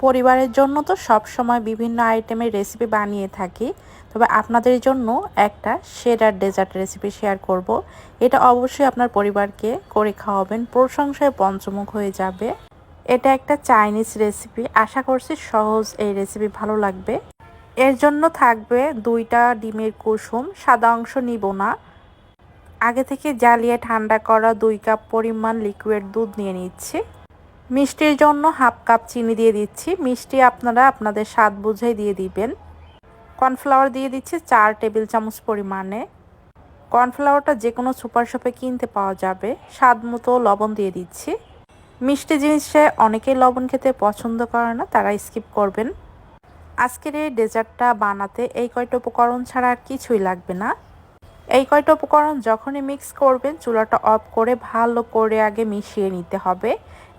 পরিবারের জন্য তো সব সময় বিভিন্ন আইটেমের রেসিপি বানিয়ে থাকি, তবে আপনাদের জন্য একটা সেরার ডেজার্ট রেসিপি শেয়ার করব। এটা অবশ্যই আপনার পরিবারকে করে খাওয়াবেন, প্রশংসায় পঞ্চমুখ হয়ে যাবে। এটা একটা চাইনিজ রেসিপি, আশা করছি সহজ এই রেসিপি ভালো লাগবে। এর জন্য থাকবে 2টা ডিমের কুসুম, সাদা অংশ নিব না। আগে থেকে জ্বালিয়ে ঠান্ডা করা 2 কাপ পরিমাণ লিকুইড দুধ নিয়ে নিচ্ছি। মিষ্টির জন্য হাফ কাপ চিনি দিয়ে দিচ্ছি, মিষ্টি আপনারা আপনাদের স্বাদ বুঝেই দিয়ে দিবেন। কর্নফ্লাওয়ার দিয়ে দিচ্ছি 4 টেবিল চামচ পরিমাণে। কর্নফ্লাওয়ারটা যে কোনো সুপার শপে কিনতে পাওয়া যাবে। স্বাদ মতো লবণ দিয়ে দিচ্ছি। মিষ্টি জিনিসে অনেকেই লবণ খেতে পছন্দ করে না, তারা স্কিপ করবেন। আজকের এই ডেজার্টটা বানাতে এই কয়টা উপকরণ ছাড়া আর কিছুই লাগবে না। এই কয়টা উপকরণ যখনই মিক্স করবেন চুলাটা অফ করে ভালো করে আগে মিশিয়ে নিতে হবে।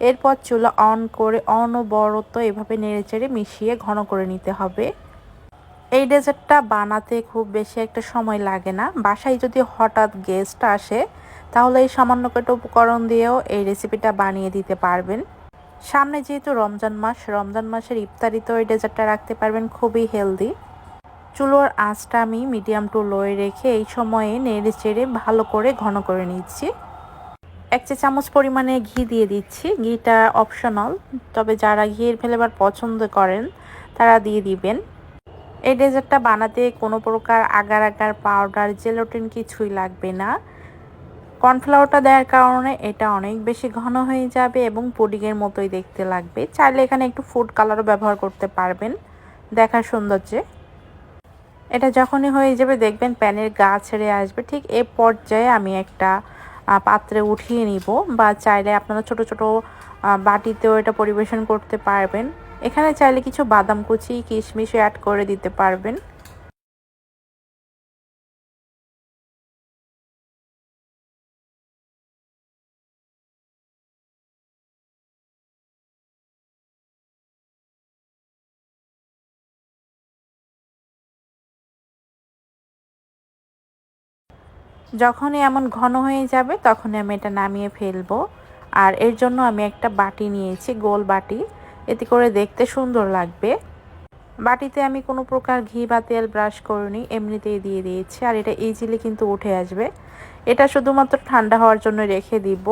এরপর চুলা অন করে অনবরত এভাবে নেড়েচেড়ে মিশিয়ে ঘন করে নিতে হবে। এই ডেজার্টটা বানাতে খুব বেশি একটা সময় লাগে না। বাসায় যদি হঠাৎ গেস্ট আসে তাহলে এই সামান্য কয়টা উপকরণ দিয়েও এই রেসিপিটা বানিয়ে দিতে পারবেন। সামনে যেহেতু রমজান মাসের ইফতারিতেও এই ডেজার্টটা রাখতে পারবেন, খুবই হেলদি। চুলোর আঁচটা আমি মিডিয়াম টু লোয়ে রেখে এই সময়ে নেড়ে চেড়ে ভালো করে ঘন করে নিচ্ছি। 1 চা চামচ পরিমাণে ঘি দিয়ে দিচ্ছি। ঘিটা অপশনাল, তবে যারা ঘিয়ের ফ্লেভার পছন্দ করেন তারা দিয়ে দিবেন। এই ডেজার্টটা বানাতে কোনো প্রকার আগার আগার পাউডার জেলাটিন কিছুই লাগবে না। কর্নফ্লাওয়ারটা দেওয়ার কারণে এটা অনেক বেশি ঘন হয়ে যাবে এবং পুডিংয়ের মতোই দেখতে লাগবে। চাইলে এখানে একটু ফুড কালারও ব্যবহার করতে পারবেন দেখার সৌন্দর্যে। এটা যখনই হয়ে যাবে দেখবেন প্যানের গা ছেড়ে আসবে। ঠিক এই পর্যায়ে আমি একটা পাত্রে উঠিয়ে নিব, বা চাইলে আপনারা ছোট ছোট বাটিতেও এটা পরিবেশন করতে পারবেন। এখানে চাইলে কিছু বাদাম কুচি কিশমিশ অ্যাড করে দিতে পারবেন। যখনই এমন ঘন হয়ে যাবে তখনই আমি এটা নামিয়ে ফেলবো। আর এর জন্য আমি একটা বাটি নিয়েছি, গোল বাটি, এতে করে দেখতে সুন্দর লাগবে। বাটিতে আমি কোনো প্রকার ঘি বা তেল ব্রাশ করিনি, এমনিতেই দিয়ে দিয়েছি। আর এটা ইজিলি কিন্তু উঠে আসবে। এটা শুধুমাত্র ঠান্ডা হওয়ার জন্য রেখে দিব।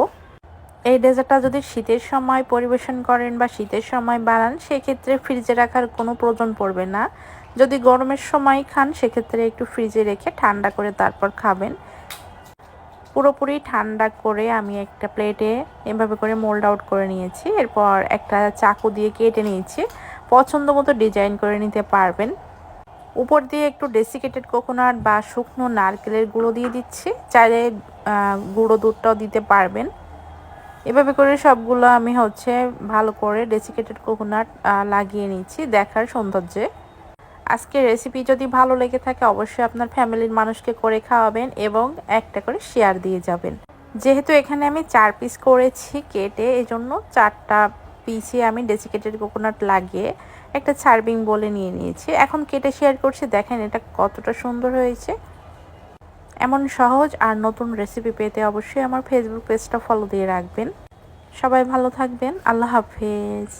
এই ডেজার্টটা যদি শীতের সময় পরিবেশন করেন বা শীতের সময় বানান সেক্ষেত্রে ফ্রিজে রাখার কোনো প্রয়োজন পড়বে না। যদি গরমের সময় খান সেক্ষেত্রে একটু ফ্রিজে রেখে ঠান্ডা করে তারপর খাবেন। পুরোপুরি ঠান্ডা করে আমি একটা প্লেটে এভাবে করে মোল্ড আউট করে নিয়েছি। এরপর একটা চাকু দিয়ে কেটে নিয়েছি। পছন্দ মতো ডিজাইন করে নিতে পারবেন। উপর দিয়ে একটু ডেসিকেটেড কোকোনাট বা শুকনো নারকেলের গুঁড়ো দিয়ে দিচ্ছি, চাইলে গুঁড়ো দুধটাও দিতে পারবেন। এভাবে করে সবগুলো আমি ভালো করে ডেসিকেটেড কোকোনাট লাগিয়ে নিচ্ছি দেখার সৌন্দর্যে। আজকের রেসিপি যদি ভালো লেগে থাকে অবশ্যই আপনার ফ্যামিলির মানুষকে করে খাওয়াবেন এবং একটা করে শেয়ার দিয়ে যাবেন। যেহেতু এখানে আমি 4 পিস করেছি কেটে, এজন্য 4টা পিসে আমি ডেসিকেটেড কোকোনাট লাগিয়ে একটা সার্ভিং বলে নিয়ে নিয়েছি। এখন কেটে শেয়ার করছি, দেখেন এটা কতটা সুন্দর হয়েছে। এমন সহজ আর নতুন রেসিপি পেতে অবশ্যই আমার ফেসবুক পেজটা ফলো দিয়ে রাখবেন। সবাই ভালো থাকবেন, আল্লাহ হাফেজ।